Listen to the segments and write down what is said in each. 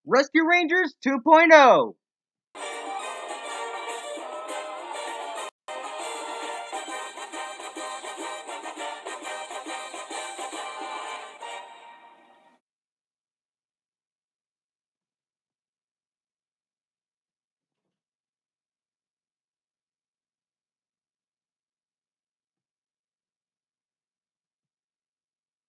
Rescue Rangers 2.0.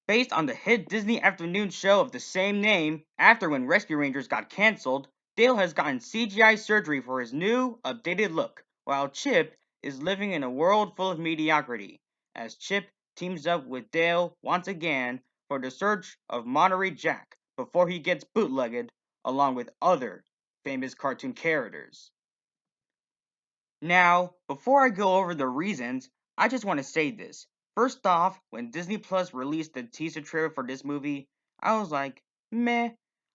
Based on the hit Disney afternoon show of the same name, after when Rescue Rangers got cancelled, Dale has gotten CGI surgery for his new, updated look, while Chip is living in a world full of mediocrity, as Chip teams up with Dale once again for the search of Monterey Jack before he gets bootlegged along with other famous cartoon characters. Now, before I go over the reasons, I just want to say this. First off, when Disney Plus released the teaser trailer for this movie, I was like, meh.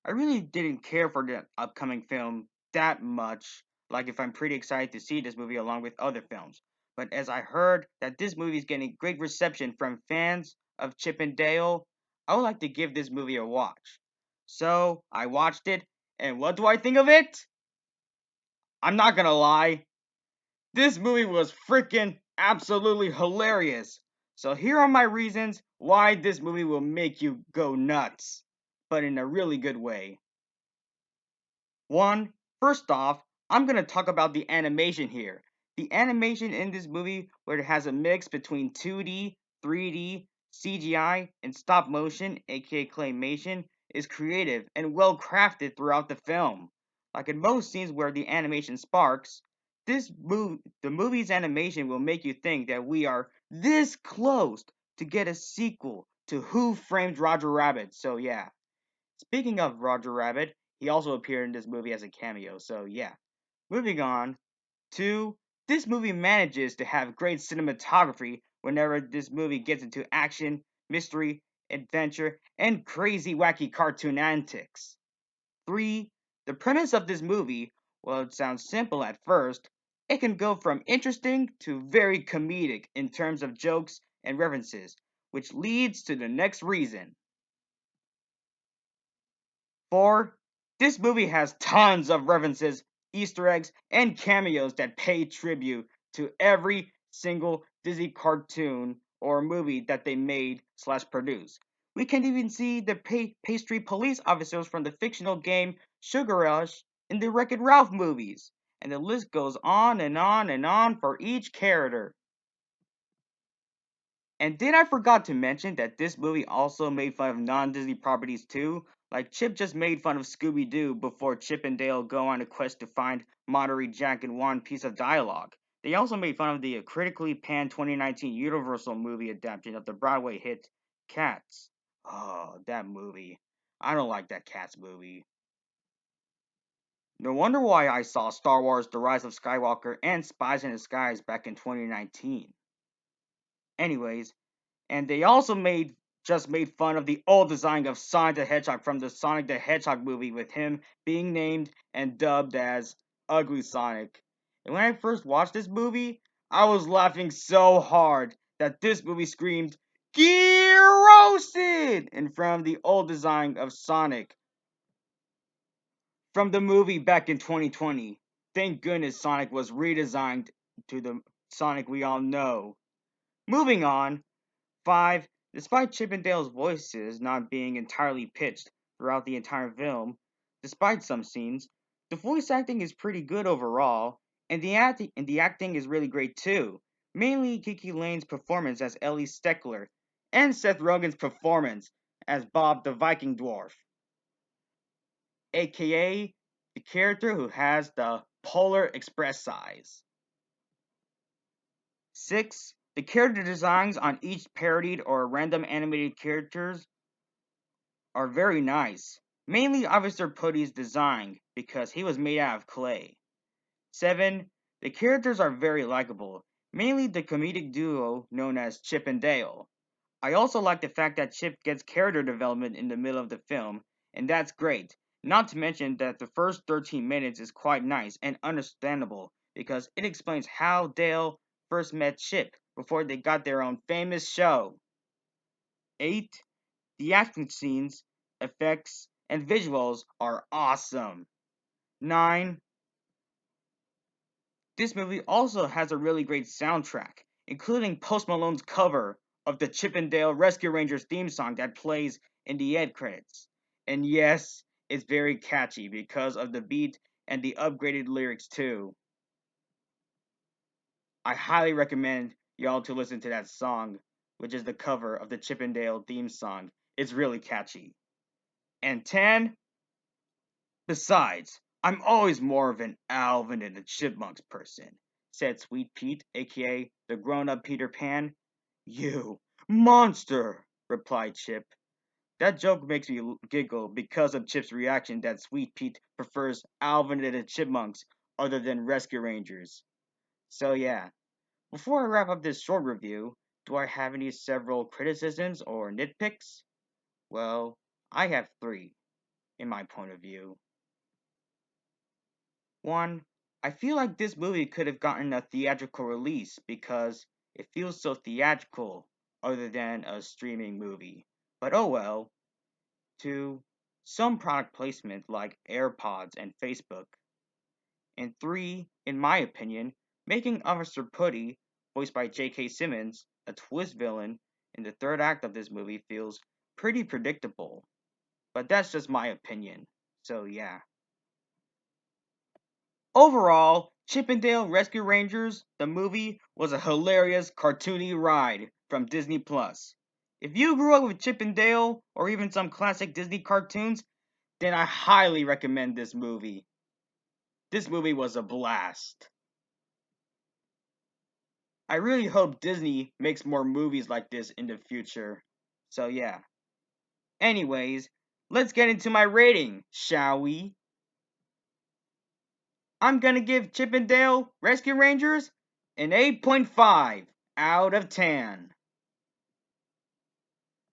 I really didn't care for the upcoming film that much, like if I'm pretty excited to see this movie along with other films. But as I heard that this movie is getting great reception from fans of Chip and Dale, I would like to give this movie a watch. So, I watched it, and what do I think of it? I'm not gonna lie, this movie was freaking absolutely hilarious. So here are my reasons why this movie will make you go nuts, but in a really good way. One, first off, I'm gonna talk about the animation here. The animation in this movie, where it has a mix between 2D, 3D, CGI, and stop motion, aka claymation, is creative and well crafted throughout the film. Like in most scenes where the animation sparks, the movie's animation will make you think that we are this close to get a sequel to Who Framed Roger Rabbit. So yeah. Speaking of Roger Rabbit, he also appeared in this movie as a cameo, so yeah. Moving on to this movie manages to have great cinematography whenever this movie gets into action, mystery, adventure, and crazy wacky cartoon antics. 3. The premise of this movie, well, it sounds simple at first, it can go from interesting to very comedic in terms of jokes and references, which leads to the next reason. 4. This movie has tons of references, Easter eggs, and cameos that pay tribute to every single Disney cartoon or movie that they made slash produced. We can even see the pastry police officers from the fictional game Sugar Rush in the Wreck-It Ralph movies. And the list goes on and on and on for each character. And did I forgot to mention that this movie also made fun of non-Disney properties too? Like Chip just made fun of Scooby-Doo before Chip and Dale go on a quest to find Monterey Jack in one piece of dialogue. They also made fun of the critically panned 2019 Universal movie adaptation of the Broadway hit Cats. Oh, that movie. I don't like that Cats movie. No wonder why I saw Star Wars The Rise of Skywalker and Spies in Disguise back in 2019. Anyways, and they also made fun of the old design of Sonic the Hedgehog from the Sonic the Hedgehog movie with him being named and dubbed as Ugly Sonic. And when I first watched this movie, I was laughing so hard that this movie screamed "Get roasted!" in front of the old design of Sonic from the movie back in 2020. Thank goodness Sonic was redesigned to the Sonic we all know. Moving on, 5. Despite Chip and Dale's voices not being entirely pitched throughout the entire film, despite some scenes, the voice acting is pretty good overall, and the acting is really great too. Mainly Kiki Lane's performance as Ellie Steckler, and Seth Rogen's performance as Bob the Viking Dwarf, aka the character who has the Polar Express size. 6. The character designs on each parodied or random animated characters are very nice. Mainly Officer Putty's design, because he was made out of clay. 7. The characters are very likable, mainly the comedic duo known as Chip and Dale. I also like the fact that Chip gets character development in the middle of the film, and that's great. Not to mention that the first 13 minutes is quite nice and understandable, because it explains how Dale first met Chip before they got their own famous show. 8. The action scenes, effects, and visuals are awesome. 9. This movie also has a really great soundtrack, including Post Malone's cover of the Chippendale Rescue Rangers theme song that plays in the end credits. And yes, it's very catchy because of the beat and the upgraded lyrics too. I highly recommend y'all to listen to that song, which is the cover of the Chippendale theme song. It's really catchy. And 10, besides, I'm always more of an Alvin and the Chipmunks person, said Sweet Pete, aka the grown up Peter Pan. You monster, replied Chip. That joke makes me giggle because of Chip's reaction that Sweet Pete prefers Alvin and the Chipmunks other than Rescue Rangers. So yeah, before I wrap up this short review, do I have any several criticisms or nitpicks? Well, I have three, in my point of view. One, I feel like this movie could have gotten a theatrical release because it feels so theatrical other than a streaming movie. But oh well. Two, some product placement like AirPods and Facebook. And three, in my opinion, making Officer Putty, voiced by J.K. Simmons, a twist villain in the third act of this movie feels pretty predictable. But that's just my opinion. So yeah. Overall, Chippendale Rescue Rangers, the movie, was a hilarious, cartoony ride from Disney Plus. If you grew up with Chippendale or even some classic Disney cartoons, then I highly recommend this movie. This movie was a blast. I really hope Disney makes more movies like this in the future. So yeah. Anyways, let's get into my rating, shall we? I'm gonna give Chippendale Rescue Rangers an 8.5 out of 10.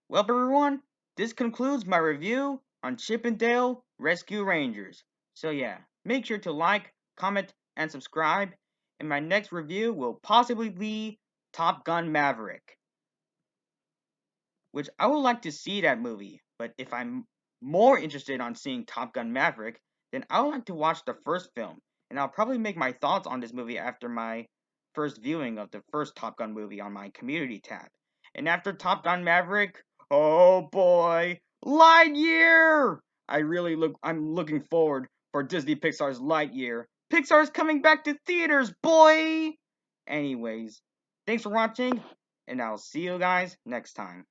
Well, everyone, this concludes my review on Chippendale Rescue Rangers. So yeah, make sure to like, comment, and subscribe. And my next review will possibly be Top Gun Maverick, which I would like to see that movie. But if I'm more interested on seeing Top Gun Maverick, then I would like to watch the first film, and I'll probably make my thoughts on this movie after my first viewing of the first Top Gun movie on my community tab. And after Top Gun Maverick, oh boy, Lightyear! I'm looking forward for Disney Pixar's Lightyear. Pixar's coming back to theaters, boy! Anyways, thanks for watching, and I'll see you guys next time.